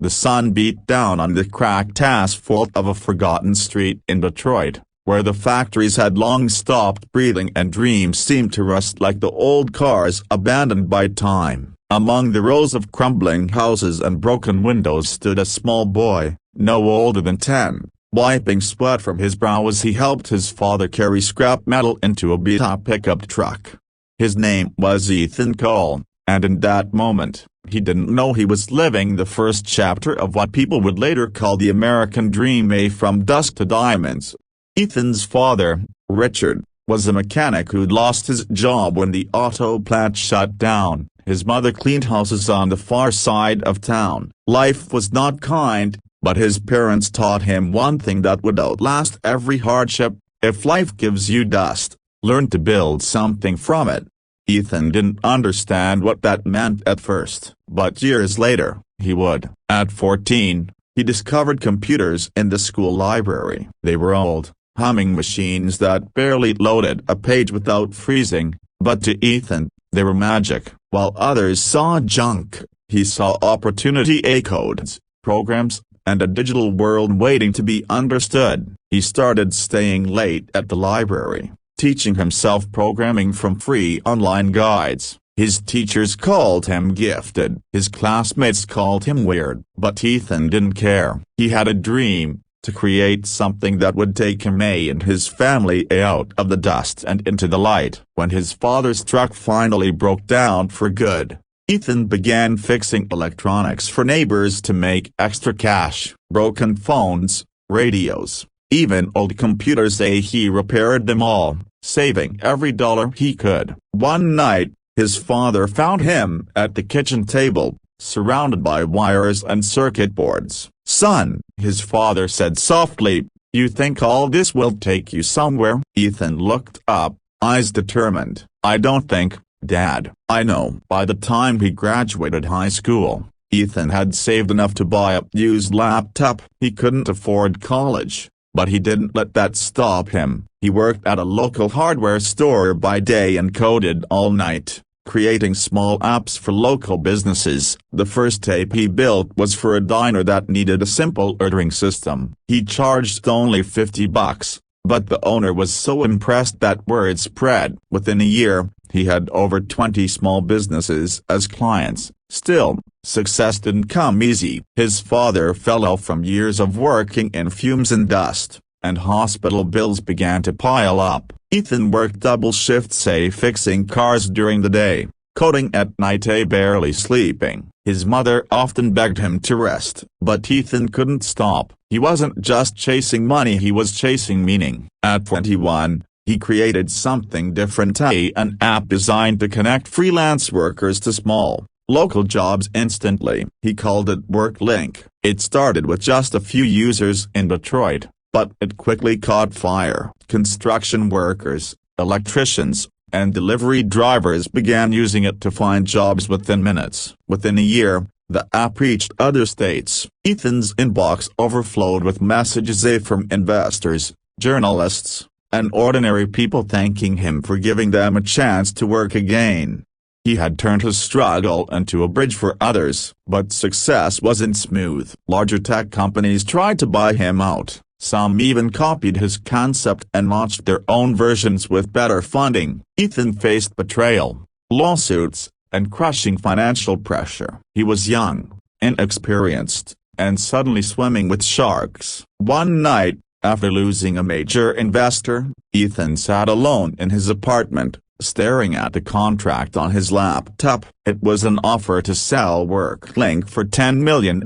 The sun beat down on the cracked asphalt of a forgotten street in Detroit, where the factories had long stopped breathing and dreams seemed to rust like the old cars abandoned by time. Among the rows of crumbling houses and broken windows stood a small boy, no older than 10, wiping sweat from his brow as he helped his father carry scrap metal into a beat-up pickup truck. His name was Ethan Cole, and in that moment, he didn't know he was living the first chapter of what people would later call the American dream. From dusk to diamonds. Ethan's father, Richard, was a mechanic who'd lost his job when the auto plant shut down. His mother cleaned houses on the far side of town. Life was not kind, but his parents taught him one thing that would outlast every hardship: if life gives you dust, learn to build something from it. Ethan didn't understand what that meant at first, but years later, he would. At 14, he discovered computers in the school library. They were old, humming machines that barely loaded a page without freezing, but to Ethan, they were magic. While others saw junk, he saw opportunity: codes, programs, and a digital world waiting to be understood. He started staying late at the library, teaching himself programming from free online guides. His teachers called him gifted. His classmates called him weird. But Ethan didn't care. He had a dream: to create something that would take him and his family out of the dust and into the light. When his father's truck finally broke down for good, Ethan began fixing electronics for neighbors to make extra cash. Broken phones, radios, even old computers. He repaired them all, saving every dollar he could. One night, his father found him at the kitchen table, surrounded by wires and circuit boards. "Son," his father said softly, "you think all this will take you somewhere?" Ethan looked up, eyes determined. "I don't think, Dad, I know." By the time he graduated high school, Ethan had saved enough to buy a used laptop. He couldn't afford college, but he didn't let that stop him. He worked at a local hardware store by day and coded all night, creating small apps for local businesses. The first app he built was for a diner that needed a simple ordering system. He charged only $50, but the owner was so impressed that word spread. Within a year, he had over 20 small businesses as clients. Still, success didn't come easy. His father fell ill from years of working in fumes and dust, and hospital bills began to pile up. Ethan worked double shifts, fixing cars during the day, coding at night, barely sleeping. His mother often begged him to rest, but Ethan couldn't stop. He wasn't just chasing money, he was chasing meaning. At 21, he created something different: an app designed to connect freelance workers to small, local jobs instantly. He called it WorkLink. It started with just a few users in Detroit, but it quickly caught fire. Construction workers, electricians, and delivery drivers began using it to find jobs within minutes. Within a year, the app reached other states. Ethan's inbox overflowed with messages from investors, journalists, and ordinary people thanking him for giving them a chance to work again. He had turned his struggle into a bridge for others. But success wasn't smooth. Larger tech companies tried to buy him out. Some even copied his concept and launched their own versions with better funding. Ethan faced betrayal, lawsuits, and crushing financial pressure. He was young, inexperienced, and suddenly swimming with sharks. One night, after losing a major investor, Ethan sat alone in his apartment, staring at the contract on his laptop. It was an offer to sell WorkLink for $10 million.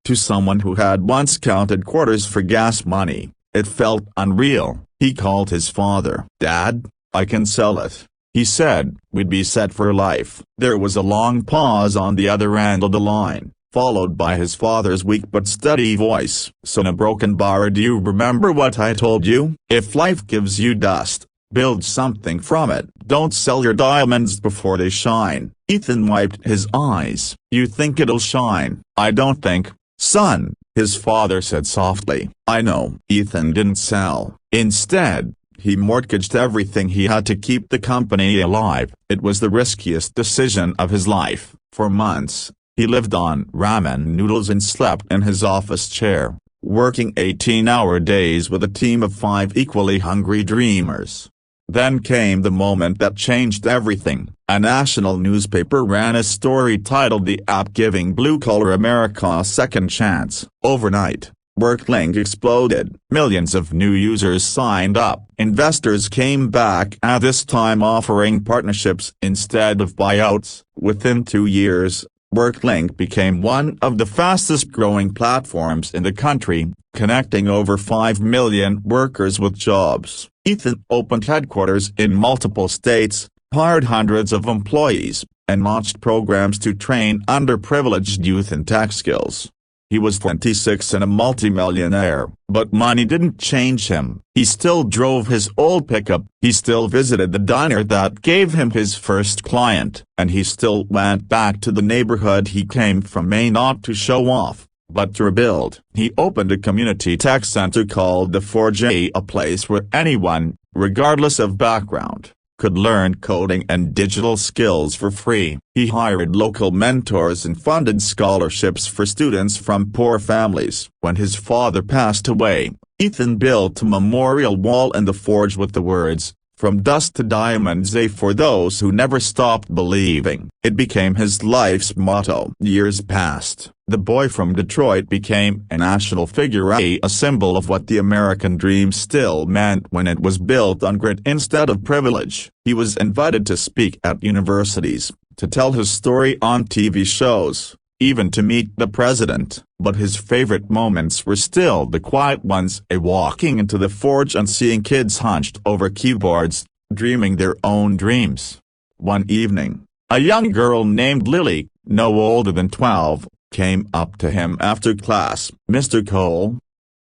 To someone who had once counted quarters for gas money, it felt unreal. He called his father. "Dad, I can sell it," he said. "We'd be set for life." There was a long pause on the other end of the line, followed by his father's weak but steady voice. "So in a broken bar, do you remember what I told you? If life gives you dust, build something from it. Don't sell your diamonds before they shine." Ethan wiped his eyes. "You think it'll shine?" "I don't think, son," his father said softly. "I know." Ethan didn't sell. Instead, he mortgaged everything he had to keep the company alive. It was the riskiest decision of his life. For months, He lived on ramen noodles and slept in his office chair, working 18-hour days with a team of 5 equally hungry dreamers. Then came the moment that changed everything. A national newspaper ran a story titled "The App Giving Blue-Collar America a Second Chance." Overnight, WorkLink exploded. Millions of new users signed up. Investors came back, at this time offering partnerships instead of buyouts. Within 2 years, WorkLink became one of the fastest-growing platforms in the country, connecting over 5 million workers with jobs. Ethan opened headquarters in multiple states, hired hundreds of employees, and launched programs to train underprivileged youth in tech skills. He was 26 and a multimillionaire, but money didn't change him. He still drove his old pickup, he still visited the diner that gave him his first client, and he still went back to the neighborhood he came from, not to show off, but to rebuild. He opened a community tech center called The Forge, a place where anyone, regardless of background, could learn coding and digital skills for free. He hired local mentors and funded scholarships for students from poor families. When his father passed away, Ethan built a memorial wall in the Forge with the words, "From dust to diamonds, for those who never stopped believing." It became his life's motto. Years passed. The boy from Detroit became a national figure, a symbol of what the American dream still meant when it was built on grit instead of privilege. He was invited to speak at universities, to tell his story on TV shows, even to meet the president. But his favorite moments were still the quiet ones, walking into the Forge and seeing kids hunched over keyboards, dreaming their own dreams. One evening, a young girl named Lily, no older than 12, came up to him after class. "Mr. Cole?"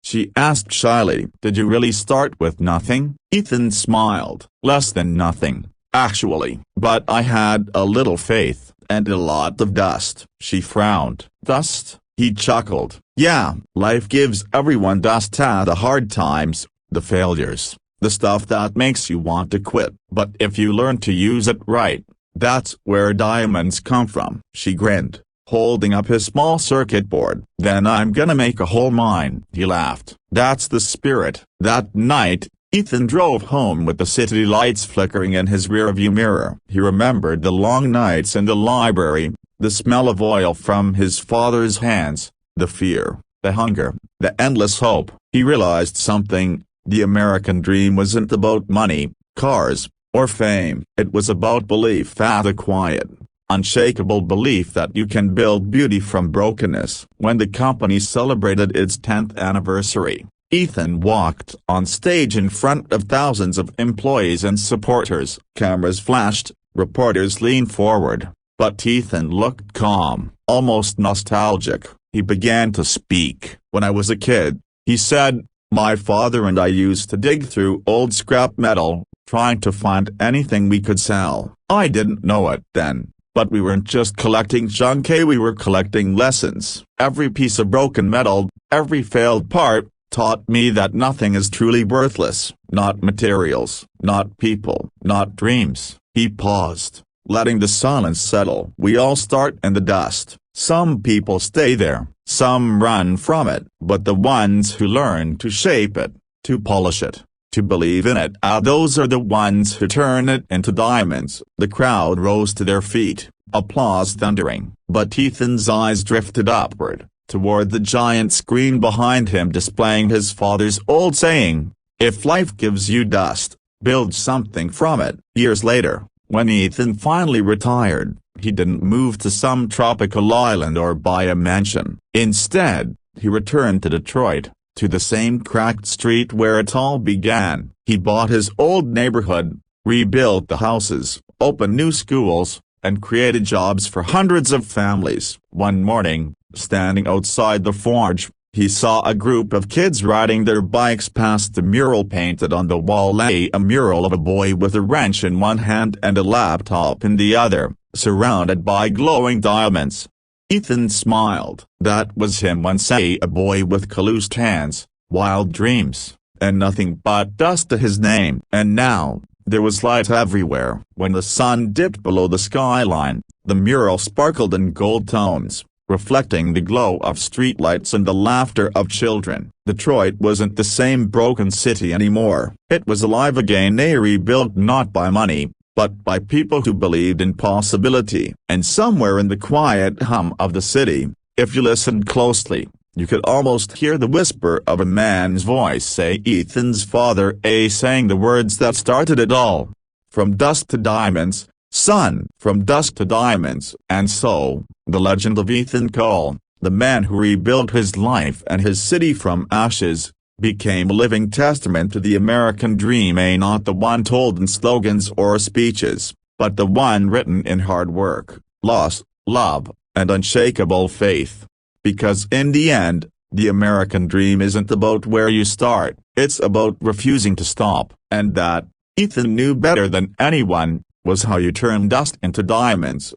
she asked shyly. "Did you really start with nothing?" Ethan smiled. "Less than nothing, actually. But I had a little faith, and a lot of dust." She frowned. "Dust?" He chuckled. "Yeah, life gives everyone dust at the hard times, the failures, the stuff that makes you want to quit. But if you learn to use it right, that's where diamonds come from." She grinned, holding up his small circuit board. "Then I'm gonna make a whole mine." He laughed. "That's the spirit." That night, Ethan drove home with the city lights flickering in his rearview mirror. He remembered the long nights in the library, the smell of oil from his father's hands, the fear, the hunger, the endless hope. He realized something: the American dream wasn't about money, cars, or fame. It was about belief, the quiet, unshakable belief that you can build beauty from brokenness. When the company celebrated its 10th anniversary, Ethan walked on stage in front of thousands of employees and supporters. Cameras flashed, reporters leaned forward, but Ethan looked calm, almost nostalgic. He began to speak. "When I was a kid," he said, "my father and I used to dig through old scrap metal, trying to find anything we could sell. I didn't know it then, but we weren't just collecting junk, we were collecting lessons. Every piece of broken metal, every failed part, taught me that nothing is truly worthless, not materials, not people, not dreams." He paused, letting the silence settle. "We all start in the dust. Some people stay there, some run from it, but the ones who learn to shape it, to polish it, to believe in it, those are the ones who turn it into diamonds." The crowd rose to their feet, applause thundering, but Ethan's eyes drifted upward, toward the giant screen behind him displaying his father's old saying, "If life gives you dust, build something from it." Years later, when Ethan finally retired, he didn't move to some tropical island or buy a mansion. Instead, he returned to Detroit, to the same cracked street where it all began. He bought his old neighborhood, rebuilt the houses, opened new schools, and created jobs for hundreds of families. One morning, standing outside the Forge, he saw a group of kids riding their bikes past the mural painted on the wall, a mural of a boy with a wrench in one hand and a laptop in the other, surrounded by glowing diamonds. Ethan smiled. That was him once, a boy with calloused hands, wild dreams, and nothing but dust to his name. And now, there was light everywhere. When the sun dipped below the skyline, The mural sparkled in gold tones, reflecting the glow of streetlights and the laughter of children. Detroit wasn't the same broken city anymore. It was alive again, a rebuilt not by money, but by people who believed in possibility. And somewhere in the quiet hum of the city, if you listened closely, you could almost hear the whisper of a man's voice say Ethan's father saying the words that started it all. From dust to diamonds, son. From dust to diamonds. And so, the legend of Ethan Cole, the man who rebuilt his life and his city from ashes, became a living testament to the American dream, not the one told in slogans or speeches, but the one written in hard work, loss, love, and unshakable faith. Because in the end, the American dream isn't about where you start, it's about refusing to stop. And that, Ethan knew better than anyone, was how you turn dust into diamonds.